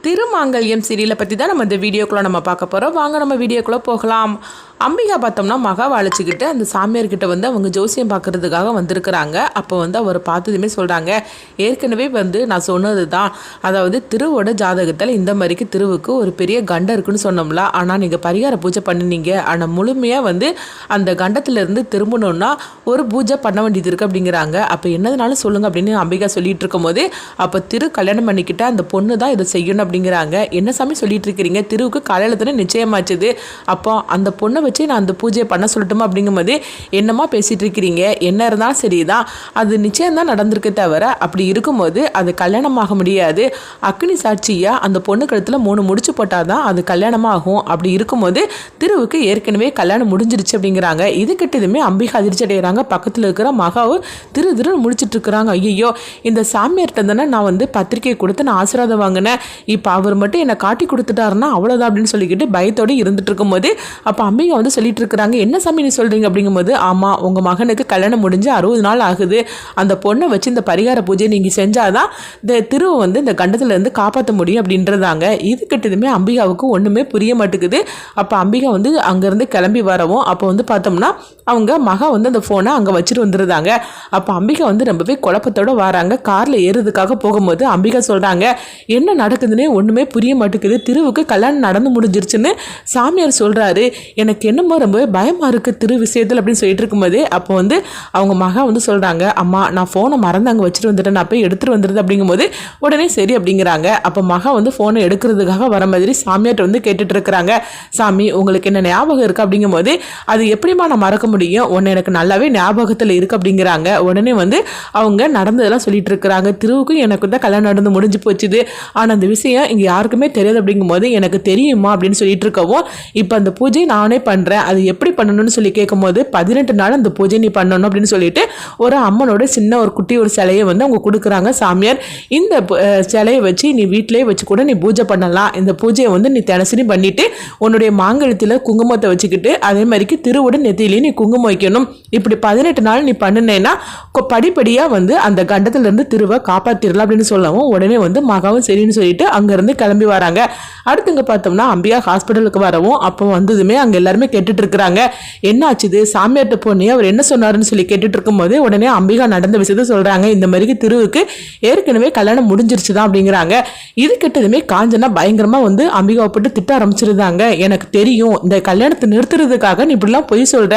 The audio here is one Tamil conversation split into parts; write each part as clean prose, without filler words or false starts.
திருமாங்கல்யம் சீரியலை பற்றி தான் நம்ம இந்த வீடியோக்குள்ளே நம்ம பார்க்க போகிறோம். வாங்க நம்ம வீடியோக்குள்ளே போகலாம். அம்பிகா பார்த்தோம்னா மகாவை அழைச்சிக்கிட்டு அந்த சாமியார்கிட்ட வந்து அவங்க ஜோசியம் பார்க்குறதுக்காக வந்திருக்கிறாங்க. அப்போ வந்து அவர் பார்த்ததுமே சொல்கிறாங்க, ஏற்கனவே வந்து நான் சொன்னது தான், அதாவது திருவோட ஜாதகத்தில் இந்த மாதிரிக்கு திருவுக்கு ஒரு பெரிய கண்டம் இருக்குன்னு சொன்னோம்ல, ஆனால் நீங்கள் பரிகார பூஜை பண்ணினீங்க, ஆனால் முழுமையாக வந்து அந்த கண்டத்திலேருந்து திரும்பணுன்னா ஒரு பூஜை பண்ண வேண்டியது இருக்குது அப்படிங்கிறாங்க. அப்போ என்னதுனாலும் சொல்லுங்கள் அப்படின்னு அம்பிகா சொல்லிட்டு இருக்கும் போது, அப்போ திரு கல்யாணம் பண்ணிக்கிட்ட அந்த பொண்ணு தான் இதை செய்யணும் அப்படிங்கிறாங்க. என்ன சாமி சொல்லிட்டு இருக்கிறீங்க, திருவுக்கு காலையில் தானே நிச்சயமாச்சுது, அப்போ அந்த பொண்ணை வச்சு நான் அந்த பூஜையை பண்ண சொல்லட்டுமா அப்படிங்கும்போது, என்னமா பேசிகிட்டு இருக்கிறீங்க, என்ன இருந்தாலும் சரிதான், அது நிச்சயம் தான் நடந்திருக்க தவிர அப்படி இருக்கும்போது அது கல்யாணமாக முடியாது. அக்னி சாட்சியாக அந்த பொண்ணு கழுத்தில் 3 முடிச்சு போட்டால் தான் அது கல்யாணமாகும். அப்படி இருக்கும்போது திருவுக்கு ஏற்கனவே கல்யாணம் முடிஞ்சிருச்சு அப்படிங்கிறாங்க. இது கிட்டதுமே அம்பிகா அதிர்ச்சி அடைகிறாங்க. பக்கத்தில் இருக்கிற மகாவு திருன்னு முடிச்சுட்டு இருக்கிறாங்க. ஐயோ, இந்த சாமியார்கிட்ட தானே நான் வந்து பத்திரிக்கை கொடுத்து நான் ஆசீர்வாதம் வாங்கினேன், இப்போ அவர் மட்டும் என்னை காட்டி கொடுத்துட்டாருன்னா அவ்வளோதான் அப்படின்னு சொல்லிக்கிட்டு பயத்தோடு இருந்துட்டு இருக்கும்போது, அப்போ அம்பிகா வந்து சொல்லிட்டு இருக்கிறாங்க, என்ன சாமி நீ சொல்கிறீங்க அப்படிங்கும்போது, ஆமாம் உங்கள் மகனுக்கு கல்யாணம் முடிஞ்சு 60 நாள் ஆகுது, அந்த பொண்ணை வச்சு இந்த பரிகார பூஜை நீங்கள் செஞ்சாதான் இந்த திருவை வந்து இந்த கண்டத்துலேருந்து காப்பாற்ற முடியும் அப்படின்றதாங்க. இது கிட்டதுமே அம்பிகாவுக்கு ஒன்றுமே புரிய மாட்டேங்குது. அப்போ அம்பிகா வந்து அங்கேருந்து கிளம்பி வரவும், அப்போ வந்து பார்த்தோம்னா அவங்க மகா வந்து அந்த ஃபோனை அங்கே வச்சுட்டு வந்துருந்தாங்க. அப்போ அம்பிகா வந்து ரொம்பவே குழப்பத்தோடு வராங்க. காரில் ஏறுறதுக்காக போகும்போது அம்பிகா சொல்கிறாங்க, என்ன நடக்குதுன்னே ஒன்றுமே புரிய மாட்டேங்குது, திருவுக்கு கல்யாணம் நடந்து முடிஞ்சிருச்சுன்னு சாமியார் சொல்கிறாரு, எனக்கு என்னமோ ரொம்பவே பயமாக இருக்குது திரு விஷயத்தில் அப்படின்னு சொல்லிட்டு இருக்கும்போது, அப்போ வந்து அவங்க மகா வந்து சொல்கிறாங்க, அம்மா நான் ஃபோனை மறந்து அங்கே வச்சுட்டு வந்துட்டேன், நான் போய் எடுத்துகிட்டு வந்துடுது அப்படிங்கும்போது உடனே சரி அப்படிங்கிறாங்க. அப்போ மகா வந்து ஃபோனை எடுக்கிறதுக்காக வர மாதிரி சாமியார்ட்ட வந்து கேட்டுட்டு இருக்கிறாங்க, சாமி உங்களுக்கு என்ன ஞாபகம் இருக்குது அப்படிங்கும்போது, அது எப்படிமா நான் மறக்க முடியும், உன்னை எனக்கு நல்லாவே ஞாபகத்தில் இருக்குது அப்படிங்கிறாங்க. உடனே வந்து அவங்க நடந்ததெல்லாம் சொல்லிட்டு இருக்கிறாங்க, திருவுக்கும் எனக்கு தான் கல்யாணம் நடந்து முடிஞ்சு போச்சுது, ஆனால் அந்த விஷயம் இங்கே யாருக்குமே தெரியாது அப்படிங்கும்போது, எனக்கு தெரியுமா அப்படின்னு சொல்லிட்டு இருக்கவும், இப்போ அந்த பூஜை நானே பண்ணுறேன், அது எப்படி பண்ணணும்னு சொல்லி கேட்கும்போது, 18 நாள் அந்த பூஜை நீ பண்ணணும் அப்படின்னு சொல்லிட்டு ஒரு அம்மனோட சின்ன ஒரு குட்டி ஒரு சிலையை வந்து அவங்க கொடுக்குறாங்க சாமியார். இந்த சிலையை வச்சு நீ வீட்டிலேயே வச்சு கூட நீ பூஜை பண்ணலாம், இந்த பூஜையை வந்து நீ தினசரி பண்ணிட்டு உன்னுடைய மாங்கல்யத்தில் குங்குமத்தை வச்சுக்கிட்டு அதே மாதிரிக்கு திருவோட நெத்தியிலேயே நீ குங்குமம் வைக்கணும், இப்படி 18 நாள் நீ பண்ணினேன்னா படிப்படியாக வந்து அந்த கண்டத்திலேருந்து திருவை காப்பாற்றிடலாம் அப்படின்னு சொல்லவும், உடனே வந்து மகாவும் சரின்னு சொல்லிட்டு அங்கேருந்து கிளம்பி வராங்க. அடுத்துங்க பார்த்தோம்னா அம்பிகா ஹாஸ்பிட்டலுக்கு வரவும், அப்போ வந்ததுமே அங்கே எல்லாருமே கேட்டுட்டு இருக்கிறாங்க, என்ன ஆச்சுது சாமியார்ட்ட போனே அவர் என்ன சொன்னாருன்னு சொல்லி கேட்டுட்டு இருக்கும்போது, உடனே அம்பிகா நடந்த விஷயத்த சொல்கிறாங்க, இந்த மாதிரிக்கு திருவுக்கு ஏற்கனவே கல்யாணம் முடிஞ்சிருச்சு தான் அப்படிங்கிறாங்க. இது கிட்டதுமே காஞ்சனா பயங்கரமாக வந்து அம்பிகாவை போட்டு திட்ட ஆரம்பிச்சிருந்தாங்க, எனக்கு தெரியும் இந்த கல்யாணத்தை நிறுத்துறதுக்காக நீ இப்படிலாம் பொய் சொல்கிற,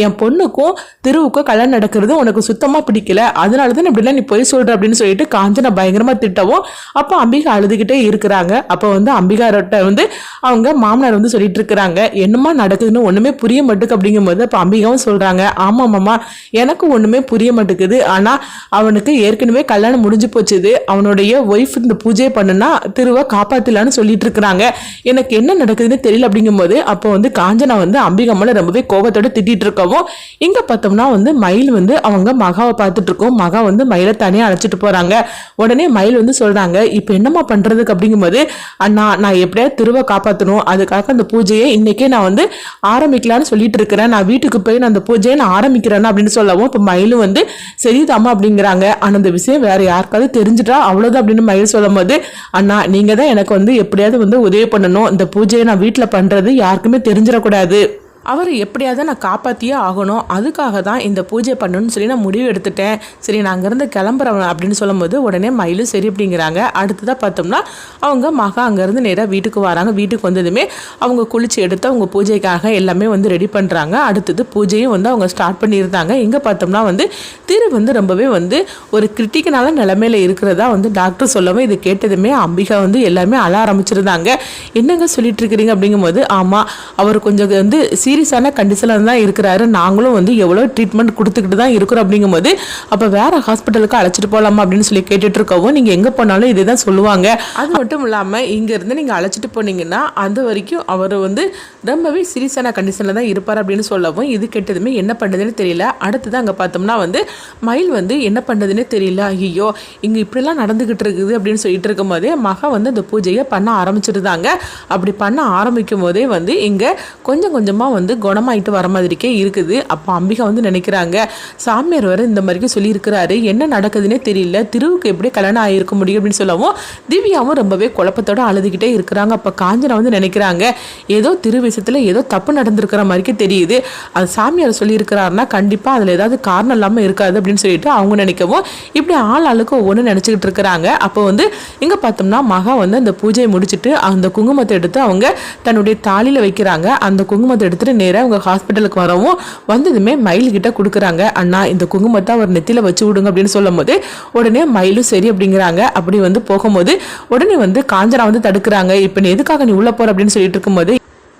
என் பொண்ணுக்கும் திருவுக்கும் கல்யாணம் நடக்கிறது உனக்கு சுத்தமாக பிடிக்கல, அதனால தான் இப்படிலாம் நீ பொய் சொல்கிற அப்படின்னு சொல்லிட்டு காஞ்சனா பயங்கரமாக திட்டவும், அப்போ அம்பிகா அழுதுகிட்டே இருக்கிறாங்க. அப்போ வந்து அம்பிகாரோட்ட வந்து அவங்க மாமனார் வந்து சொல்லிட்டு இருக்கிறாங்க, என்னமா நடக்குதுன்னு ஒன்றுமே புரிய மாட்டேங்குது அப்படிங்கும்போது, அப்போ அம்பிகாவும் சொல்கிறாங்க, ஆமாம் மாமா எனக்கு ஒன்றுமே புரிய மாட்டேங்குது, ஆனால் அவனுக்கு ஏற்கனவே கல்யாணம் முடிஞ்சு போச்சுது, அவனுடைய ஒய்ஃப் இந்த பூஜை பண்ணுனா திருவை காப்பாற்றலான்னு சொல்லிட்டு இருக்கிறாங்க, எனக்கு என்ன நடக்குதுன்னு தெரியல அப்படிங்கும்போது, அப்போ வந்து காஞ்சனா வந்து அம்பிகா மேலே ரொம்பவே கோபத்தோடு திட்டிட்டு இருக்கவும், இங்கே பார்த்தோம்னா வந்து மயில் வந்து அவங்க மகாவை பார்த்துட்டு இருக்கோம். மகா வந்து மயிலை தனியாக அழைச்சிட்டு போகிறாங்க. உடனே மயில் வந்து சொல்கிறாங்க, இப்போ என்னம்மா பண்ணுறதுக்கு அப்படிங்கும்போது, அண்ணா நான் எப்படியாவது திருவை காப்பாற்றணும், அதுக்காக அந்த பூஜையை இன்னைக்கே நான் வந்து ஆரம்பிக்கலான்னு சொல்லிட்டு இருக்கிறேன், நான் வீட்டுக்கு போய் நான் அந்த பூஜையை நான் ஆரம்பிக்கிறேன்னு அப்படின்னு சொல்லவும், இப்போ மயிலும் வந்து சரிதாம்மா அப்படிங்கிறாங்க. ஆனால் அந்த விஷயம் வேற யாருக்காவது தெரிஞ்சுட்டா அவ்வளோதான் அப்படின்னு மயில் சொல்லும் போது, அண்ணா நீங்கள் தான் எனக்கு வந்து எப்படியாவது வந்து உதவி பண்ணணும், இந்த பூஜையை நான் வீட்டில் பண்ணுறது யாருக்குமே தெரிஞ்சிடக்கூடாது, அவர் எப்படியாவது நான் காப்பாற்றியே ஆகணும், அதுக்காக தான் இந்த பூஜை பண்ணணும்னு சொல்லி நான் முடிவு எடுத்துட்டேன், சரி நான் அங்கேருந்து கிளம்புறேன் அப்படின்னு சொல்லும்போது, உடனே மயிலும் சரி அப்படிங்கிறாங்க. அடுத்ததாக பார்த்தோம்னா அவங்க மகா அங்கேருந்து நேராக வீட்டுக்கு வராங்க. வீட்டுக்கு வந்ததுமே அவங்க குளிச்சு எடுத்து அவங்க பூஜைக்காக எல்லாமே வந்து ரெடி பண்ணுறாங்க. அடுத்தது பூஜையும் வந்து அவங்க ஸ்டார்ட் பண்ணியிருந்தாங்க. இங்கே பார்த்தோம்னா வந்து திரு வந்து ரொம்பவே வந்து ஒரு கிரிட்டிக்கலான நிலைமையில் இருக்கிறதா வந்து டாக்டர் சொல்லவும், இது கேட்டதுமே அம்பிகா வந்து எல்லாமே அழ ஆரம்பிச்சிருந்தாங்க. என்னங்க சொல்லிட்டு இருக்கிறீங்க அப்படிங்கும்போது, ஆமாம் அவர் கொஞ்சம் வந்து சீரியஸான கண்டிஷனில் தான் இருக்கிறாரு, நாங்களும் வந்து எவ்வளோ ட்ரீட்மெண்ட் கொடுத்துக்கிட்டு தான் இருக்கிறோம் அப்படிங்கும்போது, அப்போ வேறு ஹாஸ்பிட்டலுக்கு அழைச்சிட்டு போகலாமா அப்படின்னு சொல்லி கேட்டுட்டு இருக்கவும், நீங்கள் எங்கே போனாலும் இதே தான் சொல்லுவாங்க, அது மட்டும் இல்லாமல் இங்கேருந்து நீங்கள் அழைச்சிட்டு போனீங்கன்னா அது வரைக்கும் அவர் வந்து ரொம்பவே சீரியஸான கண்டிஷனில் தான் இருப்பார் அப்படின்னு சொல்லவும், இது கெட்டதுமே என்ன பண்ணுறதுன்னு தெரியல. அடுத்தது அங்கே பார்த்தோம்னா வந்து மயில் வந்து என்ன பண்ணுறதுன்னே தெரியல, ஐயோ இங்கே இப்படிலாம் நடந்துக்கிட்டு இருக்குது அப்படின்னு சொல்லிட்டு இருக்கும் போதே மகா வந்து அந்த பூஜையை பண்ண ஆரம்பிச்சிருந்தாங்க. அப்படி பண்ண ஆரம்பிக்கும் போதே வந்து இங்கே கொஞ்சம் கொஞ்சமாக வந்து குணமாயிட்டு வர மாதிரிக்கே இருக்குது. அப்போ அம்பிகா வந்து நினைக்கிறாங்க, சாமியார் வர இந்த மாதிரிக்கு சொல்லியிருக்கிறாரு, என்ன நடக்குதுன்னே தெரியல, திருவுக்கு எப்படி கல்யாணம் ஆகிருக்க முடியும் அப்படின்னு சொல்லவும் திவ்யாவும் ரொம்பவே குழப்பத்தோட அழுதுகிட்டே இருக்கிறாங்க. அப்போ காஞ்சனா வந்து நினைக்கிறாங்க, ஏதோ திரு விஷயத்தில் ஏதோ தப்பு நடந்திருக்கிற மாதிரிக்கே தெரியுது, அது சாமியார் சொல்லியிருக்கிறாருன்னா கண்டிப்பாக அதில் ஏதாவது காரணம் இல்லாமல் இருக்காது அப்படின்னு சொல்லிட்டு அவங்க நினைக்கவும் இப்படி ஆளுக்கு ஒவ்வொன்று நினச்சிக்கிட்டு இருக்கிறாங்க. அப்போ வந்து இங்கே பார்த்தோம்னா மகா வந்து அந்த பூஜையை முடிச்சுட்டு அந்த குங்குமத்தை எடுத்து அவங்க தன்னுடைய தாலியில் வைக்கிறாங்க. அந்த குங்குமத்தை எடுத்துட்டு நேராக அவங்க ஹாஸ்பிட்டலுக்கு வரவும் வந்ததுமே மயில் கிட்ட கொடுக்குறாங்க. அண்ணா இந்த குங்குமத்தை அவர் நெத்தியில் வச்சு விடுங்க அப்படின்னு சொல்லும் போது உடனே மயிலும் சரி அப்படிங்கிறாங்க. அப்படி வந்து போகும்போது உடனே வந்து காஞ்சனா வந்து தடுக்கிறாங்க. இப்போ நீ எதுக்காக நீ உள்ள போற அப்படின்னு சொல்லிட்டு இருக்கும்போது,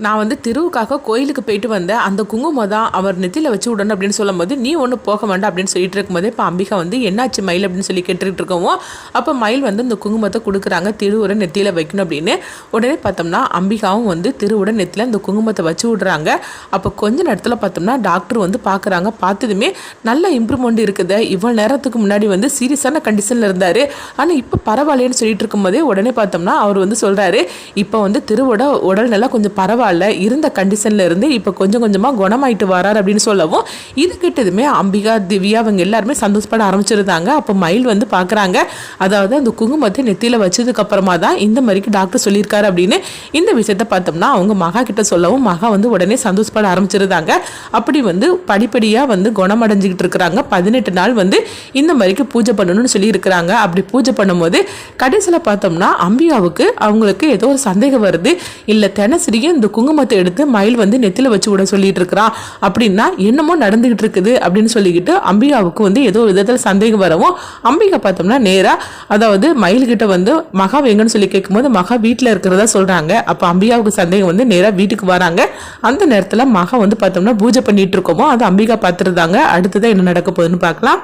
நான் வந்து திருவுக்காக கோயிலுக்கு போயிட்டு வந்தேன், அந்த குங்குமம் தான் அவர் நெத்தியில் வச்சு விடணும் அப்படின்னு சொல்லும் போது நீ ஒன்றும் போக வேண்டாம் அப்படின்னு சொல்லிட்டு இருக்கும்போது இப்போ அம்பிகா வந்து என்னாச்சு மயில் அப்படின்னு சொல்லி கேட்டுக்கிட்டு இருக்கவும் அப்போ மயில் வந்து இந்த குங்குமத்தை கொடுக்குறாங்க, திருவுட நெத்தியில் வைக்கணும் அப்படின்னு. உடனே பார்த்தோம்னா அம்பிகாவும் வந்து திருவுட நெத்தியில் அந்த குங்குமத்தை வச்சு விடுறாங்க. அப்போ கொஞ்ச நேரத்தில் பார்த்தோம்னா டாக்டர் வந்து பார்க்குறாங்க. பார்த்ததுமே நல்ல இம்ப்ரூவ்மெண்ட் இருக்குது. இவ்வளோ நேரத்துக்கு முன்னாடி வந்து சீரியஸான கண்டிஷனில் இருந்தார், ஆனால் இப்போ பரவாயில்லைன்னு சொல்லிட்டு இருக்கும்போதே உடனே பார்த்தோம்னா அவர் வந்து சொல்கிறாரு, இப்போ வந்து திருவோட உடல் நல்லா கொஞ்சம் பரவாயில்ல, இருந்த கண்டிஷன்ல இருந்து இப்போ கொஞ்சம் கொஞ்சமாக குணமாயிட்டு வரார் அப்படின்னு சொல்லவும் இது கிட்டதுமே அம்பிகா திவ்யா அவங்க எல்லாருமே சந்தோஷப்பட ஆரம்பிச்சிருந்தாங்க. அப்போ மயில் வந்து பார்க்குறாங்க, அதாவது அந்த குங்குமத்தை நெத்தியில் வச்சதுக்கு அப்புறமா தான் இந்த மாதிரிக்கு டாக்டர் சொல்லியிருக்காரு அப்படின்னு. இந்த விஷயத்த பார்த்தோம்னா அவங்க மகா கிட்ட சொல்லவும் மகா வந்து உடனே சந்தோஷப்பட ஆரம்பிச்சிருந்தாங்க. அப்படி வந்து படிப்படியாக வந்து குணமடைஞ்சிக்கிட்டு இருக்கிறாங்க. 18 நாள் வந்து இந்த மாதிரிக்கு பூஜை பண்ணணும்னு சொல்லி இருக்கிறாங்க. அப்படி பூஜை பண்ணும்போது கடைசியில் பார்த்தோம்னா அம்பிகாவுக்கு அவங்களுக்கு ஏதோ ஒரு சந்தேகம் வருது, இல்லை தினசரியும் இந்த குங்குமத்தை எடுத்து மயில் வந்து நெத்தில வச்சு விட சொல்லிட்டு இருக்கிறான் அப்படின்னா என்னமோ நடந்துகிட்டு இருக்குது அப்படின்னு சொல்லிக்கிட்டு அம்பிகாவுக்கு வந்து ஏதோ விதத்தில் சந்தேகம் வரவும் அம்பிகா பார்த்தோம்னா நேரா அதாவது மயில் கிட்ட வந்து மகா எங்கன்னு சொல்லி கேட்கும்போது மகா வீட்டில் இருக்கிறதா சொல்றாங்க. அப்போ அம்பிகாவுக்கு சந்தேகம் வந்து நேரா வீட்டுக்கு வராங்க. அந்த நேரத்தில் மகா வந்து பார்த்தோம்னா பூஜை பண்ணிட்டு இருக்கோமோ அது அம்பிகா பார்த்துருந்தாங்க. அடுத்ததான் என்ன நடக்க போகுதுன்னு பார்க்கலாம்.